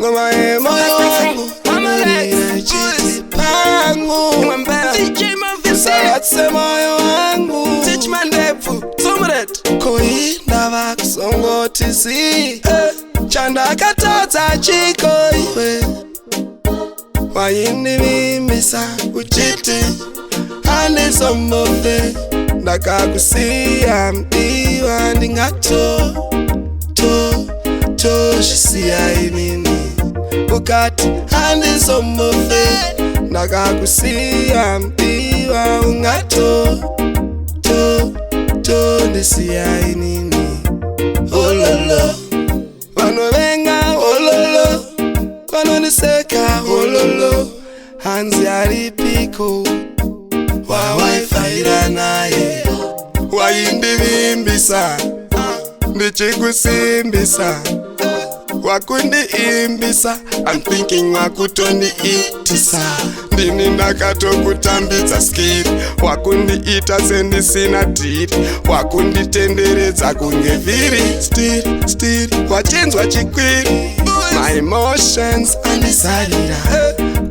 ngoma moyo wangu chiti pangu satse moyo wangu teach my ndefu sumret koinda vakusongotisi chandakatadza chiko iwe wainivimbisa uchiti anesomofe ndakakusiya mdiwa ndingatosisiya inini ukati anesomofe ndakakusiya mdiwa ungatondisiya inini ololo vanovenga ololo vanoniseka ololo hanzi aripiko wawaifaira naye waindivimbisa ndichikusimbisa wakundiimbisa I'm thinking wakutondiitisa ndini ndakatokutambidza skiri wakundiita sendisina tiri wakunditenderedza kunge viri stiri wachinzwa chikwiri my emotions andisarira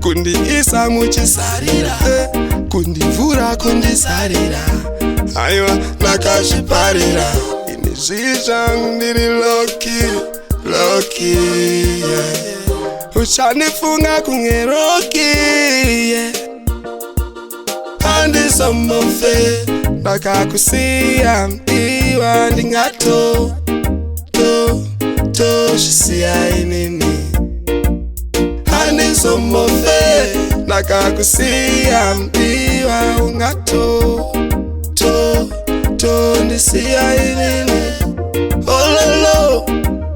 kundiisa muchisarira kundivhura kundisarira aiwa ndakazviparira ini zvizvangu ndiri loki uchandifunga kunge roki andisomofe ndakakusiya mdiwa ndingatosisiya inini andisomofe ndakakusiya mdiwa ungatondisiya inini ololo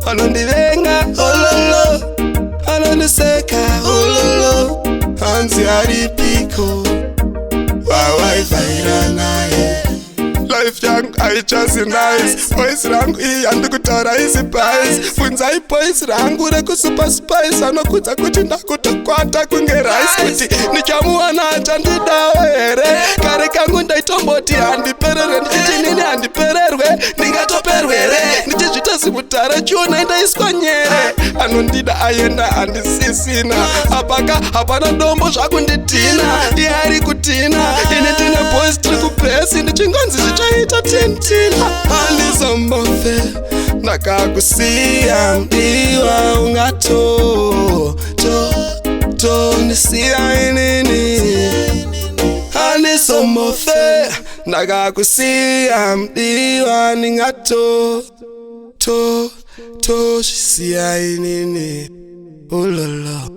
anondivenga ololo anondiseka ololo hanzi aripiko wawaifaira naye life yangu aichasi nice voice rangu iyi handikutaura isi pies funzai voice rangu rekusuper spice anokudza kuti ndakutokwata kunge rice kuti nichamuwana achandidawo here kare kangu ndaitomboti handipererwe ndichiti nini handipererwe ndingatoperwere ndichizvitozimutare chiona indaiswa nyere anondida ayenda handisisina apaka hapana dombo zvakunditina iye ari kutina ine ndine boys tiri kupesi ndichingonzi zvichaita tintina handizombofe ndakakusiya mdiwa ungatondisiya inini handizombofe ndakakusiya mdiwa ndingatosisiya inini ololo